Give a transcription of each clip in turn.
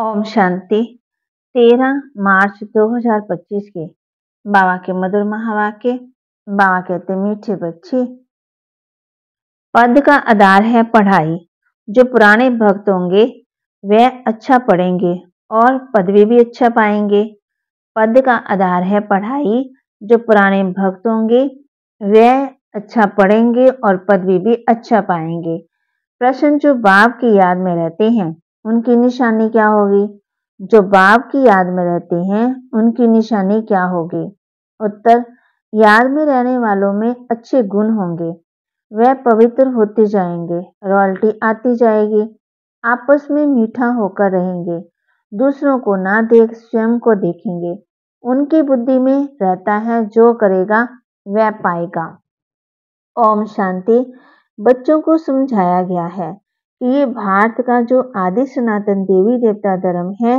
ओम शांति। 13 मार्च 2025 के बाबा के मधुर महावाक्य। बाबा कहते मीठे बच्चे, पद का आधार है पढ़ाई। जो पुराने भक्त होंगे वे अच्छा पढ़ेंगे और पदवी भी अच्छा पाएंगे। पद का आधार है पढ़ाई। जो पुराने भक्त होंगे वे अच्छा पढ़ेंगे और पदवी भी अच्छा पाएंगे। प्रश्न, जो बाप की याद में रहते हैं उनकी निशानी क्या होगी? जो बाप की याद में रहते हैं उनकी निशानी क्या होगी? उत्तर, याद में रहने वालों में अच्छे गुण होंगे, वह पवित्र होते जाएंगे, रॉयल्टी आती जाएगी, आपस में मीठा होकर रहेंगे, दूसरों को ना देख स्वयं को देखेंगे। उनकी बुद्धि में रहता है जो करेगा वह पाएगा। ओम शांति। बच्चों को समझाया गया है कि ये भारत का जो आदि सनातन देवी देवता धर्म है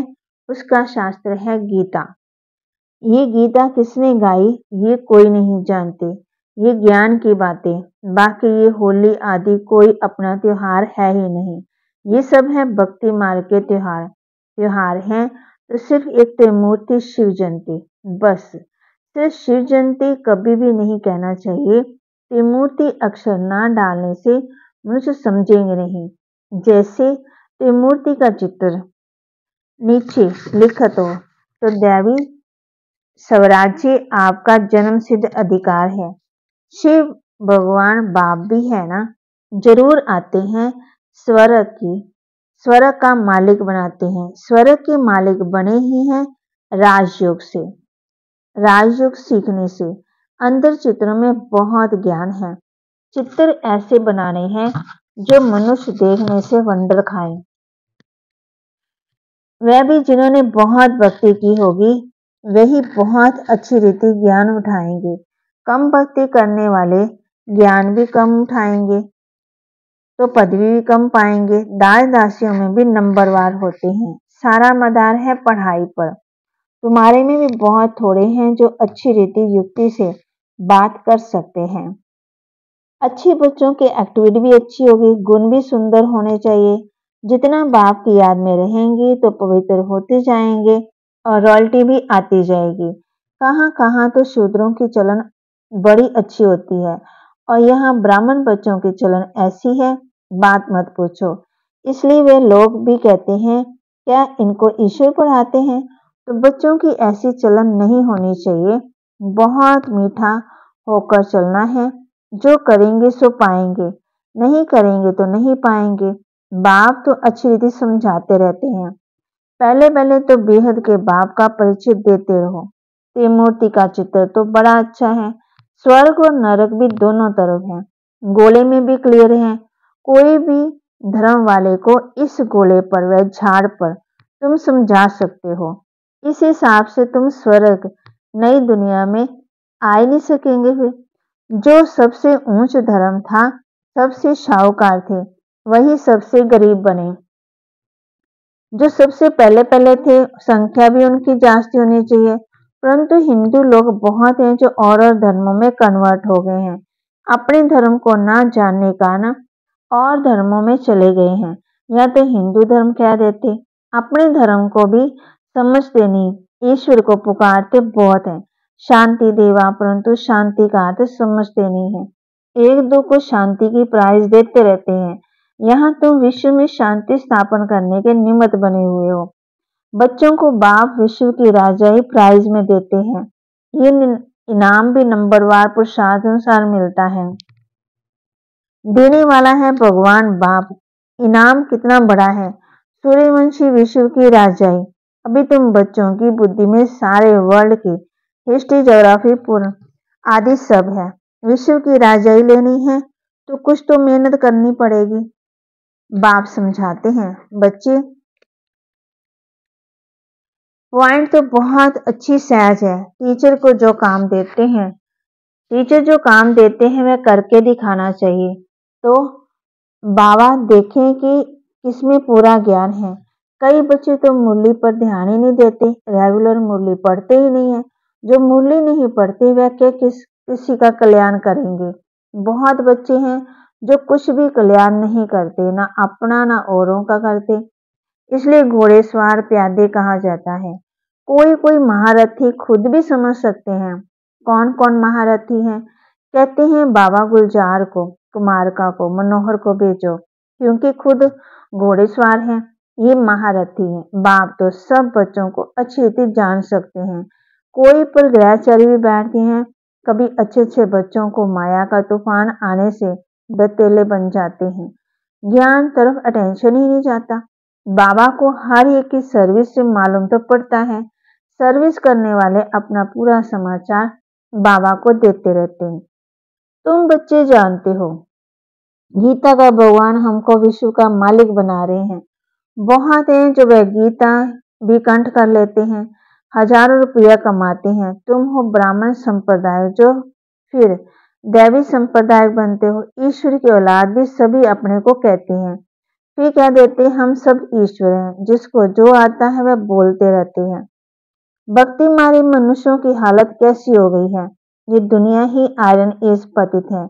उसका शास्त्र है गीता। ये गीता किसने गाई ये कोई नहीं जानते, ये ज्ञान की बातें। बाकी ये होली आदि कोई अपना त्योहार है ही नहीं, ये सब है भक्ति मार्ग के त्योहार हैं। तो सिर्फ एक त्रिमूर्ति शिव जयंती, बस सिर्फ शिव जयंती कभी भी नहीं कहना चाहिए। त्रिमूर्ति अक्षर ना डालने से मनुष्य समझेंगे नहीं। जैसे त्रिमूर्ति का चित्र नीचे लिखत हो तो दैवी स्वराज्य आपका जन्म सिद्ध अधिकार है। शिव भगवान बाप भी है ना, जरूर आते हैं स्वर्ग का मालिक बनाते हैं। स्वर्ग के मालिक बने ही हैं राजयोग से। राजयोग सीखने से अंदर चित्रों में बहुत ज्ञान है। चित्र ऐसे बनाने हैं जो मनुष्य देखने से वंडर खाए। वह भी जिन्होंने बहुत भक्ति की होगी वही बहुत अच्छी रीति ज्ञान उठाएंगे। कम भक्ति करने वाले ज्ञान भी कम उठाएंगे तो पदवी भी कम पाएंगे। दास दासियों में भी नंबरवार होते हैं। सारा मदार है पढ़ाई पर। तुम्हारे में भी बहुत थोड़े हैं जो अच्छी रीति युक्ति से बात कर सकते हैं। अच्छे बच्चों की एक्टिविटी भी अच्छी होगी, गुण भी सुंदर होने चाहिए। जितना बाप की याद में रहेंगे तो पवित्र होते जाएंगे और रॉयल्टी भी आती जाएगी। कहाँ कहाँ तो शूद्रों की चलन बड़ी अच्छी होती है और यहाँ ब्राह्मण बच्चों की चलन ऐसी है बात मत पूछो। इसलिए वे लोग भी कहते हैं क्या इनको ईश्वर पढ़ाते हैं? तो बच्चों की ऐसी चलन नहीं होनी चाहिए। बहुत मीठा होकर चलना है। जो करेंगे सो पाएंगे, नहीं करेंगे तो नहीं पाएंगे। बाप तो अच्छी रीति समझाते रहते हैं। पहले पहले तो बेहद के बाप का परिचय देते रहो। त्रिमूर्ति का चित्र तो बड़ा अच्छा है। स्वर्ग और नरक भी दोनों तरफ है, गोले में भी क्लियर है। कोई भी धर्म वाले को इस गोले पर व झाड़ पर तुम समझा सकते हो। इस हिसाब से तुम स्वर्ग नई दुनिया में आ ही नहीं सकेंगे। फिर जो सबसे ऊंच धर्म था, सबसे शाहूकार थे, वही सबसे गरीब बने। जो सबसे पहले पहले थे संख्या भी उनकी जास्ती होनी चाहिए, परंतु हिंदू लोग बहुत हैं जो और धर्मों में कन्वर्ट हो गए हैं। अपने धर्म को ना जानने का ना और धर्मों में चले गए हैं, या तो हिंदू धर्म कह देते। अपने धर्म को भी समझते नहीं, ईश्वर को पुकारते बहुत हैं, शांति देवा, परंतु शांति का अर्थ समझते नहीं है। एक दो को शांति की प्राइज देते रहते हैं। यहाँ तुम विश्व में शांति स्थापन करने के निमित्त बने हुए हो। बच्चों को बाप विश्व की राजाई प्राइज में देते हैं। ये इनाम भी नंबरवार पुरुषार्थ अनुसार मिलता है। देने वाला है भगवान बाप। इनाम कितना बड़ा है, सूर्यवंशी विश्व की राजाई। अभी तुम बच्चों की बुद्धि में सारे वर्ल्ड की हिस्ट्री, ज्योग्राफी, पूर्ण आदि सब है। विश्व की राजाई लेनी है तो कुछ तो मेहनत करनी पड़ेगी। बाप समझाते हैं बच्चे, पॉइंट तो बहुत अच्छी सहज है। टीचर को जो काम देते हैं, टीचर जो काम देते हैं वह करके दिखाना चाहिए। तो बाबा देखें कि किसमें पूरा ज्ञान है। कई बच्चे तो मुरली पर ध्यान ही नहीं देते, रेगुलर मुरली पढ़ते ही नहीं है। जो मुरली नहीं पढ़ते वह क्या किसी का कल्याण करेंगे? बहुत बच्चे हैं जो कुछ भी कल्याण नहीं करते, ना अपना ना औरों का करते। इसलिए घोड़ेसवार प्यादे कहा जाता है। कोई कोई महारथी खुद भी समझ सकते हैं। कौन कौन महारथी हैं? कहते हैं बाबा गुलजार को, कुमारका को, मनोहर को भेजो, क्योंकि खुद घोड़ेसवार हैं। ये महारथी हैं। बाप तो सब बच्चों को अच्छी रीति जान सकते हैं। कोई पर ग्रहचारी भी बैठते हैं। कभी अच्छे अच्छे बच्चों को माया का तूफान आने से बेतेले बन जाते हैं। ज्ञान तरफ अटेंशन ही नहीं जाता। बाबा को हर एक की सर्विस से मालूम तो पड़ता है। सर्विस करने वाले अपना पूरा समाचार बाबा को देते रहते हैं। तुम बच्चे जानते हो, गीता का भगवान हमको विश्व का मालिक बना रहे हैं। बहुत हैं जो वह गीता भी कंठ कर लेते हैं, हजारों रुपया कमाते हैं। तुम हो ब्राह्मण संप्रदाय जो फिर दैवी संप्रदाय बनते हो। ईश्वर की औलाद भी सभी अपने को कहते हैं। फिर क्या देते, हम सब ईश्वर हैं। जिसको जो आता है वह बोलते रहते हैं। भक्ति मारे मनुष्यों की हालत कैसी हो गई है। ये दुनिया ही आयरन एज पतित है।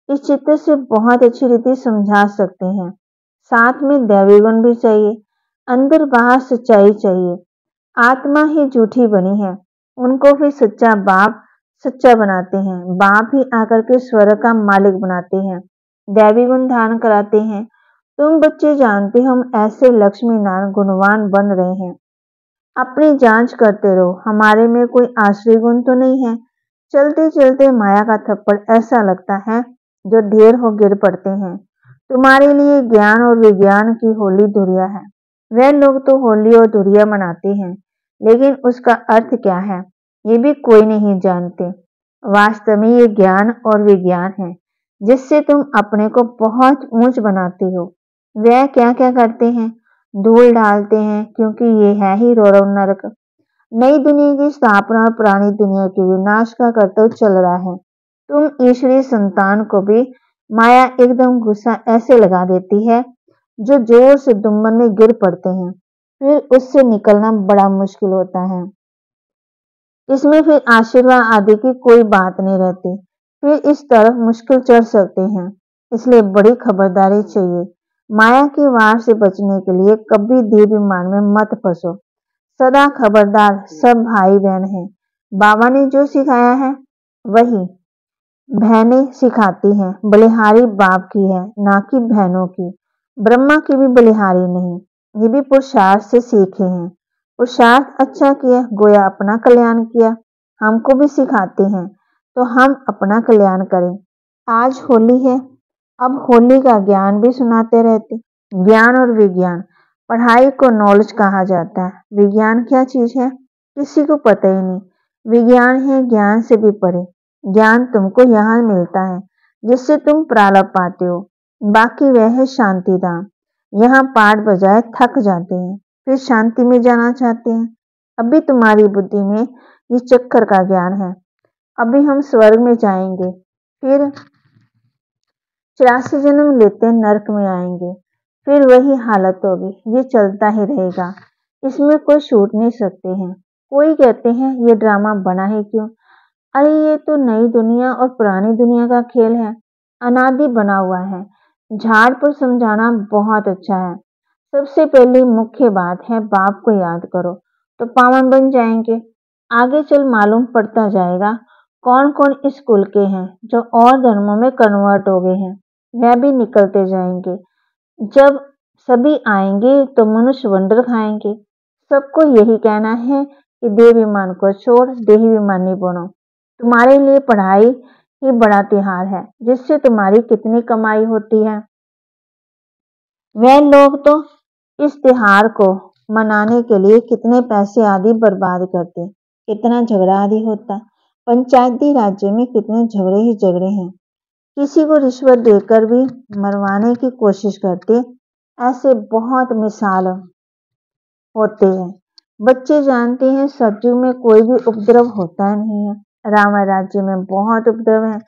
इस चित्र से बहुत अच्छी रीति समझा सकते हैं। साथ में दैवी गुण भी चाहिए, अंदर बाहर सच्चाई चाहिए। आत्मा ही झूठी बनी है, उनको फिर सच्चा बाप सच्चा बनाते हैं। बाप ही आकर के स्वर्ग का मालिक बनाते हैं, दैवी गुण धारण कराते हैं। तुम बच्चे जानते हम ऐसे लक्ष्मी नारायण गुणवान बन रहे हैं। अपनी जांच करते रहो, हमारे में कोई आश्रय गुण तो नहीं है। चलते चलते माया का थप्पड़ ऐसा लगता है जो ढेर हो गिर पड़ते हैं। तुम्हारे लिए ज्ञान और विज्ञान की होली धुरिया है। वह लोग तो होली और धुरिया मनाते हैं, लेकिन उसका अर्थ क्या है ये भी कोई नहीं जानते। वास्तव में ये ज्ञान और विज्ञान है जिससे तुम अपने को बहुत ऊंच बनाते हो। वह क्या क्या करते हैं, धूल डालते हैं, क्योंकि ये है ही रौरव नरक। नई दुनिया की स्थापना और पुरानी दुनिया के विनाश का कर्तव्य चल रहा है। तुम ईश्वरीय संतान को भी माया एकदम गुस्सा ऐसे लगा देती है जो जोर से दुम्बन में गिर पड़ते हैं। फिर उससे निकलना बड़ा मुश्किल होता है। इसमें फिर आशीर्वाद आदि की कोई बात नहीं रहती। फिर इस तरफ मुश्किल चढ़ सकते हैं। इसलिए बड़ी खबरदारी चाहिए। माया के वार से बचने के लिए कभी दिव्य मान में मत फंसो। सदा खबरदार, सब भाई बहन हैं। बाबा ने जो सिखाया है वही बहनें सिखाती हैं। बलिहारी बाप की है, ना कि बहनों की। ब्रह्मा की भी बलिहारी नहीं, ये भी पुरुषार्थ से सीखे हैं। पुरुषार्थ अच्छा किया, गोया अपना कल्याण किया। हमको भी सिखाते हैं तो हम अपना कल्याण करें। आज होली है, अब होली का ज्ञान भी सुनाते रहते। ज्ञान और विज्ञान, पढ़ाई को नॉलेज कहा जाता है। विज्ञान क्या चीज है किसी को पता ही नहीं। विज्ञान है ज्ञान से भी परे। ज्ञान तुमको यहाँ मिलता है जिससे तुम प्रारब्ध पाते हो। बाकी वह है शांति धाम। यहाँ पाठ बजाए थक जाते हैं, फिर शांति में जाना चाहते हैं। अभी तुम्हारी बुद्धि में ये चक्कर का ज्ञान है। अभी हम स्वर्ग में जाएंगे, फिर 84 जन्म लेते नरक में आएंगे, फिर वही हालत होगी। ये चलता ही रहेगा, इसमें कोई छूट नहीं सकते हैं। कोई कहते हैं ये ड्रामा बना है क्यों। अरे ये तो नई दुनिया और पुरानी दुनिया का खेल है, अनादि बना हुआ है। झाड़ पर समझाना बहुत अच्छा है। सबसे पहली मुख्य बात है बाप को याद करो तो पावन बन जाएंगे। आगे चल मालूम पड़ता जाएगा कौन कौन इस कुल के हैं जो और धर्मों में कन्वर्ट हो गए हैं। वह भी निकलते जाएंगे। जब सभी आएंगे तो मनुष्य वंडर खाएंगे। सबको यही कहना है कि देह विमान को छोड़ देही विमानी बनो। तुम्हारे लिए पढ़ाई ही बड़ा त्योहार है जिससे तुम्हारी कितनी कमाई होती है। वह लोग तो इस त्योहार को मनाने के लिए कितने पैसे आदि बर्बाद करते, कितना झगड़ा आदि होता। पंचायती राज्य में कितने झगड़े ही झगड़े हैं। किसी को रिश्वत देकर भी मरवाने की कोशिश करते। ऐसे बहुत मिसाल होते हैं। बच्चे जानते हैं सतयुग में कोई भी उपद्रव होता नहीं है। राम राज्य में बहुत उपद्रव है।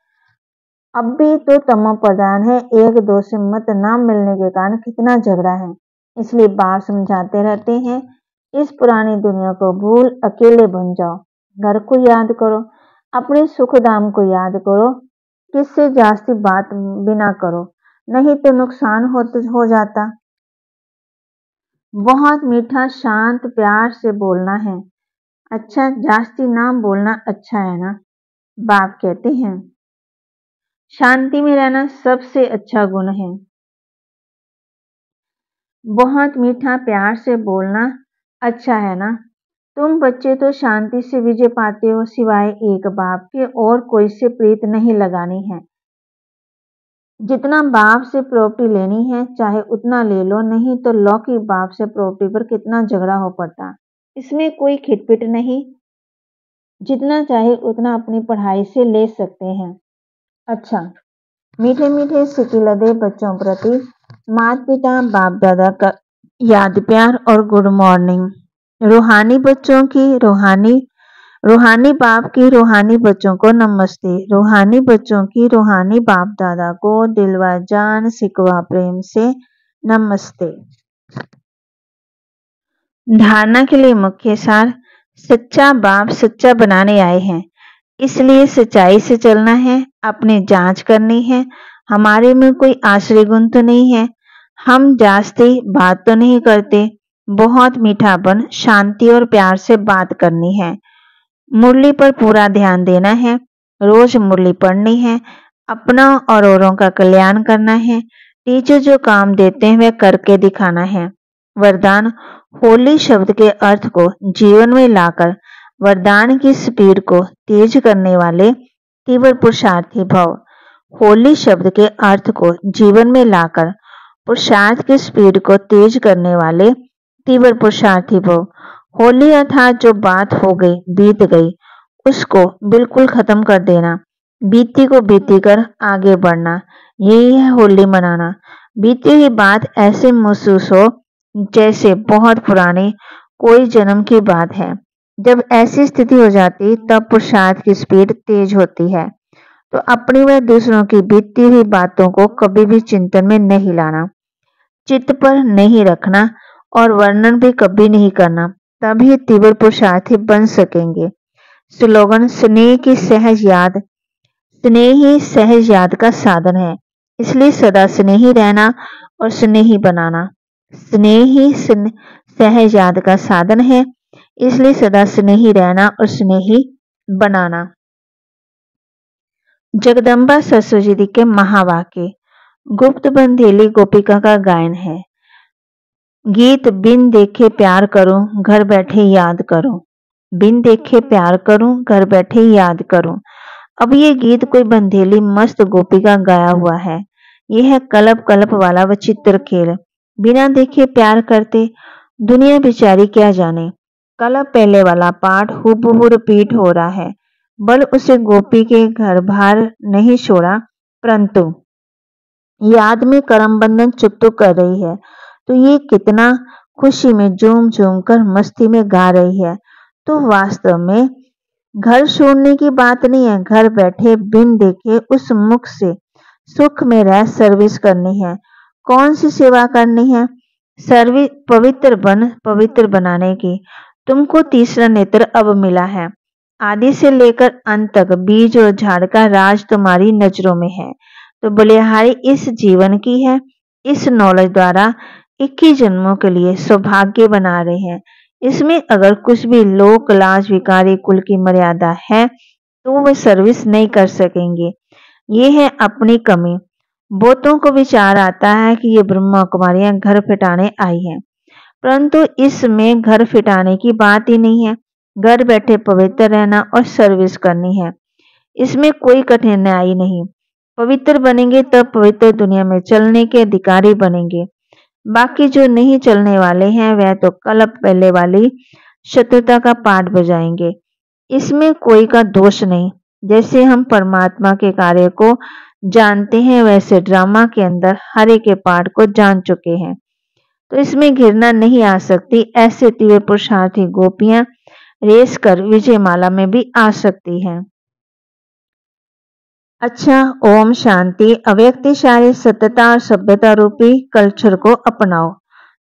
अब भी तो तमो प्रधान है, एक दो से मत ना मिलने के कारण कितना झगड़ा है। इसलिए बाप समझाते रहते हैं इस पुरानी दुनिया को भूल अकेले बन जाओ। घर को याद करो, अपने सुख धाम को याद करो। किससे जास्ती बात बिना करो, नहीं तो नुकसान हो जाता। बहुत मीठा शांत प्यार से बोलना है। अच्छा, जास्ती ना बोलना अच्छा है ना। बाप कहते हैं शांति में रहना सबसे अच्छा गुण है। बहुत मीठा प्यार से बोलना अच्छा है ना। तुम बच्चे तो शांति से विजय पाते हो, सिवाय एक बाप के और कोई से प्रीत नहीं लगानी है। जितना बाप से प्रॉपर्टी लेनी है चाहे उतना ले लो, नहीं तो लौकिक बाप से प्रॉपर्टी पर कितना झगड़ा हो पड़ता। इसमें कोई खिटपिट नहीं, जितना चाहे उतना अपनी पढ़ाई से ले सकते हैं। अच्छा, मीठे मीठे सिकिलदे बच्चों प्रति माता पिता बाप दादा का याद प्यार और गुड मॉर्निंग। रूहानी बच्चों की रूहानी बाप की रूहानी बच्चों को नमस्ते। रूहानी बच्चों की रूहानी बाप दादा को दिलवा जान सिकवा प्रेम से नमस्ते। धारणा के लिए मुख्य सार, सच्चा बाप सच्चा बनाने आए हैं, इसलिए सच्चाई से चलना है, अपनी जांच करनी है। हमारे में कोई आश्रय गुण तो नहीं है, हम जास्ती बात तो नहीं करते। बहुत मीठापन शांति और प्यार से बात करनी है। मुरली पर पूरा ध्यान देना है, रोज मुरली पढ़नी है, अपना और औरों का कल्याण करना है। टीचर जो काम देते हैं वह करके दिखाना है। वरदान, होली शब्द के अर्थ को जीवन में लाकर वरदान की स्पीड को तेज करने वाले तीव्र पुरुषार्थी भव। होली शब्द के अर्थ को जीवन में लाकर पुरुषार्थ की स्पीड को तेज करने वाले तीव्र पुरुषार्थी भव। होली अर्थात जो बात हो गई बीत गई उसको बिल्कुल खत्म कर देना, बीती को बीती कर आगे बढ़ना, यही है होली मनाना। बीती हुई बात ऐसे महसूस हो जैसे बहुत पुरानी कोई जन्म की बात है। जब ऐसी स्थिति हो जाती तब पुरुषार्थ की स्पीड तेज होती है। तो अपनी व दूसरों की बीती हुई बातों को कभी भी चिंतन में नहीं लाना, चित्त पर नहीं रखना और वर्णन भी कभी नहीं करना, तभी तीव्र पुरुषार्थी बन सकेंगे। स्लोगन, स्नेह की सहज याद। स्नेह ही सहज याद का साधन है, इसलिए सदा स्नेही रहना और स्नेही बनाना। स्नेह ही सहज याद का साधन है, इसलिए सदा स्नेही रहना और स्नेही बनाना। जगदम्बा सरस्वती जी के महावाक्य। गुप्त बंधेली गोपिका का गायन है। गीत, बिन देखे प्यार करूं घर बैठे याद करूं। बिन देखे प्यार करूं घर बैठे याद करूं। अब ये गीत कोई बंधेली मस्त गोपिका गाया हुआ है। यह है कलप कलप वाला विचित्र खेल। बिना देखे प्यार करते, दुनिया बेचारी क्या जाने। कलप पहले वाला पाठ हुबहू रिपीट हो रहा है। बल उसे गोपी के घर बाहर नहीं छोड़ा, परंतु याद में करम बंधन चुप तो कर रही है। तो ये कितना खुशी में झूम झूम कर मस्ती में गा रही है। तो वास्तव में घर छोड़ने की बात नहीं है, घर बैठे बिन देखे उस मुख से सुख में रह सर्विस करनी है। कौन सी सेवा करनी है? सर्विस, पवित्र बनाने की। तुमको तीसरा नेत्र अब मिला है। आदि से लेकर अंत तक बीज और झाड़ का राज तुम्हारी नजरों में है। तो बलिहारी इस जीवन की है। इस नॉलेज द्वारा 21 जन्मों के लिए सौभाग्य बना रहे हैं। इसमें अगर कुछ भी लोक लाज विकारी कुल की मर्यादा है तो वे सर्विस नहीं कर सकेंगे। ये है अपनी कमी। बहुतों को विचार आता है कि ये ब्रह्मा कुमारियां घर फिटाने आई हैं, परंतु इसमें घर फिटाने की बात ही नहीं है। घर बैठे पवित्र रहना और सर्विस करनी है, इसमें कोई कठिनाई नहीं। पवित्र बनेंगे तब पवित्र दुनिया में चलने के अधिकारी बनेंगे। बाकी जो नहीं चलने वाले हैं वह तो कलप पहले वाली शत्रुता का पाठ बजाएंगे। इसमें कोई का दोष नहीं। जैसे हम परमात्मा के कार्य को जानते हैं वैसे ड्रामा के अंदर हरे के पाठ को जान चुके हैं, तो इसमें घृणा नहीं आ सकती। ऐसे तीव्र पुरुषार्थी गोपियां रेस कर विजयमाला में भी आ सकती हैं। अच्छा, ओम शांति। अव्यक्तिशाली सत्यता और सभ्यता रूपी कल्चर को अपनाओ।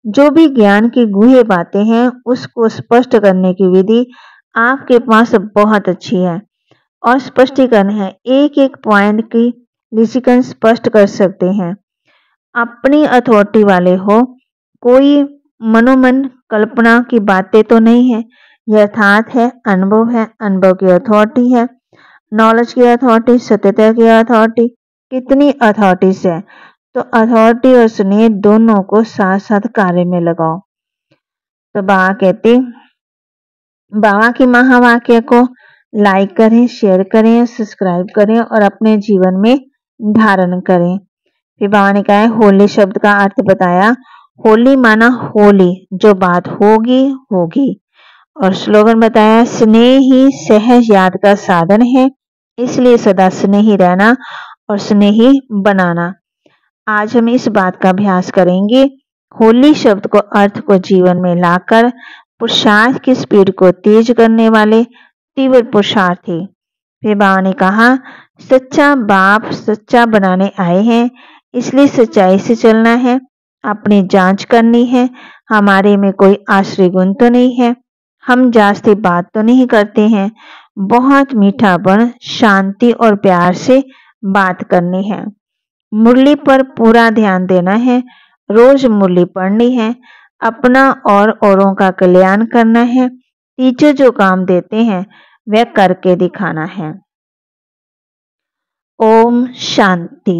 जो भी ज्ञान की गूढ़ बातें हैं उसको स्पष्ट करने की विधि आपके पास बहुत अच्छी है और स्पष्टीकरण है। एक एक पॉइंट की लिसिकन स्पष्ट कर सकते हैं। अपनी अथॉरिटी वाले हो, कोई मनोमन कल्पना की बातें तो नहीं है, यथार्थ है, अनुभव है, अनुभव की अथॉरिटी है, नॉलेज की अथॉरिटी, सत्यता की अथॉरिटी। कितनी अथॉरिटीज है, तो अथॉरिटी और स्नेह दोनों को साथ साथ कार्य में लगाओ। तो बाबा कहते, बाबा के महावाक्य को लाइक करें, शेयर करें, सब्सक्राइब करें और अपने जीवन में धारण करें। फिर बाबा ने कहा है, होली शब्द का अर्थ बताया। होली माना होली, जो बात होगी होगी। और स्लोगन बताया, स्नेह ही सहज याद का साधन है, इसलिए सदा स्नेही रहना और स्नेही बनाना। आज हम इस बात का अभ्यास करेंगे। होली शब्द को अर्थ को जीवन में लाकर पुरुषार्थ की स्पीड को तेज करने वाले तीव्र पुरुषार्थी। फिर बाबा ने कहा, सच्चा बाप सच्चा बनाने आए हैं, इसलिए सच्चाई से चलना है, अपनी जांच करनी है। हमारे में कोई आश्रय गुण तो नहीं है, हम जास्ती बात तो नहीं करते हैं, बहुत मीठापन, शांति और प्यार से बात करनी है। मुरली पर पूरा ध्यान देना है, रोज मुरली पढ़नी है, अपना और औरों का कल्याण करना है। टीचर जो काम देते हैं वह करके दिखाना है। ओम शांति।